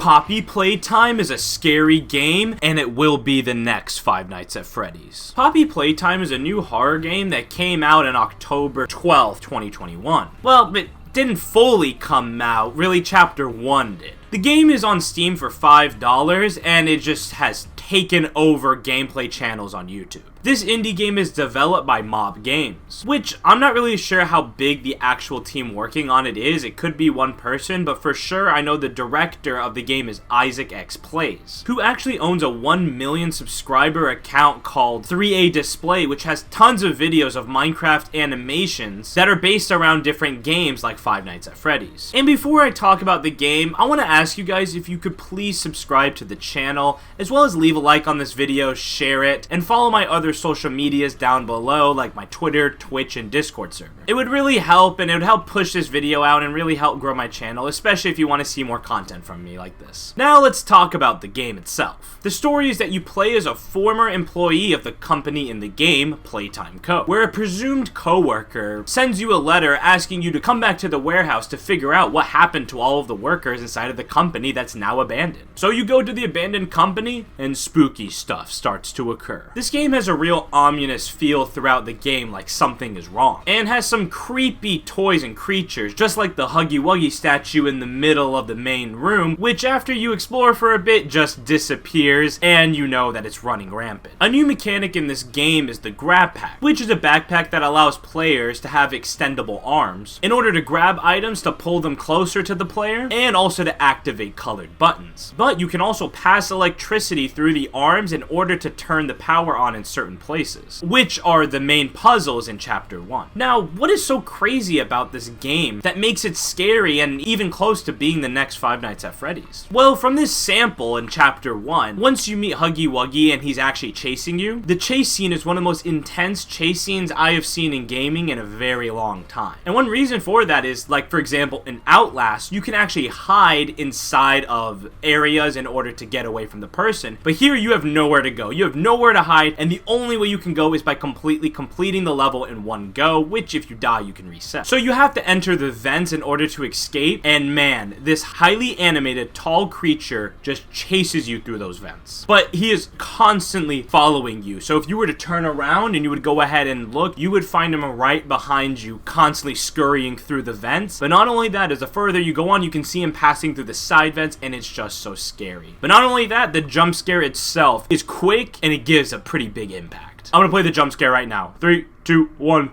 Poppy Playtime is a scary game, and it will be the next Five Nights at Freddy's. Poppy Playtime is a new horror game that came out on October 12th, 2021. Well, it didn't fully come out, really Chapter 1 did. The game is on Steam for $5, and it just has taken over gameplay channels on YouTube. This indie game is developed by Mob Games, which I'm not really sure how big the actual team working on it is. It could be one person, but for sure I know the director of the game is ANTHXNY, who actually owns a 1 million subscriber account called 3A Display, which has tons of videos of Minecraft animations that are based around different games like Five Nights at Freddy's. And before I talk about the game, I want to ask you guys if you could please subscribe to the channel, as well as leave a like on this video, share it, and follow my other social medias down below, like my Twitter, Twitch, and Discord server. It would really help, and it would help push this video out and really help grow my channel, especially if you want to see more content from me like this. Now let's talk about the game itself. The story is that you play as a former employee of the company in the game, Playtime Co., where a presumed co-worker sends you a letter asking you to come back to the warehouse to figure out what happened to all of the workers inside of the company that's now abandoned. So you go to the abandoned company, and spooky stuff starts to occur. This game has a real ominous feel throughout the game, like something is wrong, and has some creepy toys and creatures, just like the Huggy Wuggy statue in the middle of the main room, which after you explore for a bit just disappears, and you know that it's running rampant. A new mechanic in this game is the grab pack, which is a backpack that allows players to have extendable arms in order to grab items to pull them closer to the player, and also to activate colored buttons. But you can also pass electricity through the arms in order to turn the power on in certain places, which are the main puzzles in Chapter 1. Now, what is so crazy about this game that makes it scary and even close to being the next Five Nights at Freddy's? Well, from this sample in Chapter 1, once you meet Huggy Wuggy and he's actually chasing you, the chase scene is one of the most intense chase scenes I have seen in gaming in a very long time. And one reason for that is, like for example, in Outlast, you can actually hide inside of areas in order to get away from the person, but here you have nowhere to go. You have nowhere to hide, and the only way you can go is by completely completing the level in one go, which if you die you can reset. So you have to enter the vents in order to escape, and man, this highly animated tall creature just chases you through those vents. But he is constantly following you, so if you were to turn around and you would go ahead and look, you would find him right behind you, constantly scurrying through the vents. But not only that, as the further you go on, you can see him passing through the side vents, and it's just so scary. But not only that, the jump scare itself is quick, and it gives a pretty big impact. I'm gonna play the jump scare right now. 3, 2, 1.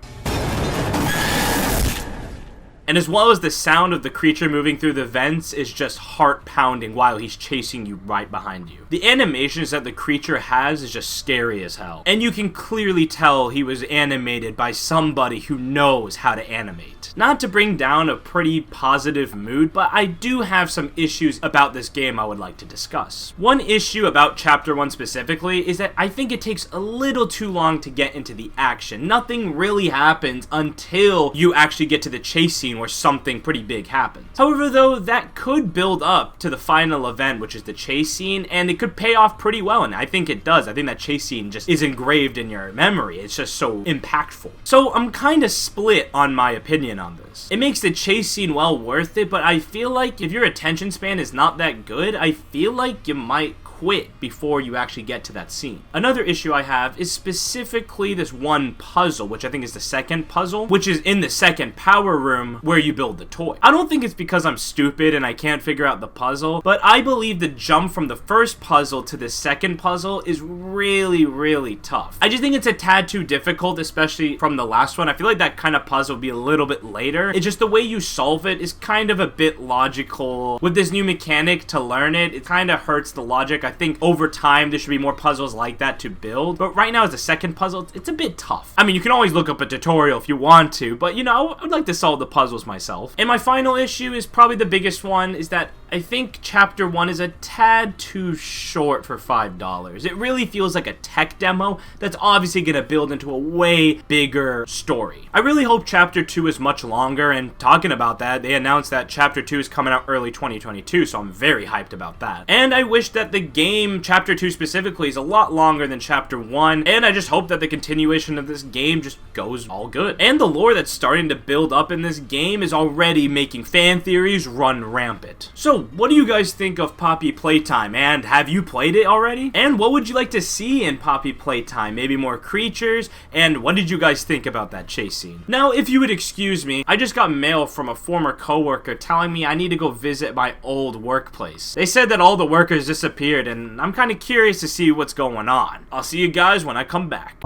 And as well as the sound of the creature moving through the vents is just heart-pounding while he's chasing you right behind you. The animations that the creature has is just scary as hell. And you can clearly tell he was animated by somebody who knows how to animate. Not to bring down a pretty positive mood, but I do have some issues about this game I would like to discuss. One issue about Chapter 1 specifically is that I think it takes a little too long to get into the action. Nothing really happens until you actually get to the chase scene where something pretty big happens. However though, that could build up to the final event, which is the chase scene, and it could pay off pretty well, and I think it does. I think that chase scene just is engraved in your memory. It's just so impactful. So I'm kind of split on my opinion on this. It makes the chase scene well worth it, but I feel like if your attention span is not that good, I feel like you might quit before you actually get to that scene. Another issue I have is specifically this one puzzle, which I think is the second puzzle, which is in the second power room where you build the toy. I don't think it's because I'm stupid and I can't figure out the puzzle, but I believe the jump from the first puzzle to the second puzzle is really, really tough. I just think it's a tad too difficult, especially from the last one. I feel like that kind of puzzle will be a little bit later. It's just the way you solve it is kind of a bit logical. With this new mechanic to learn it, it kind of hurts the logic. I think over time there should be more puzzles like that to build, but right now as the second puzzle, it's a bit tough. I mean, you can always look up a tutorial if you want to, but you know, I'd like to solve the puzzles myself. And my final issue is probably the biggest one, is that I think Chapter 1 is a tad too short for $5. It really feels like a tech demo that's obviously going to build into a way bigger story. I really hope Chapter 2 is much longer, and talking about that, they announced that Chapter 2 is coming out early 2022, so I'm very hyped about that. And I wish that the game, Chapter 2 specifically, is a lot longer than Chapter 1, and I just hope that the continuation of this game just goes all good. And the lore that's starting to build up in this game is already making fan theories run rampant. So So, what do you guys think of Poppy Playtime, and have you played it already? And what would you like to see in Poppy Playtime? Maybe more creatures? And what did you guys think about that chase scene? Now, if you would excuse me, I just got mail from a former coworker telling me I need to go visit my old workplace. They said that all the workers disappeared, and I'm kind of curious to see what's going on. I'll see you guys when I come back.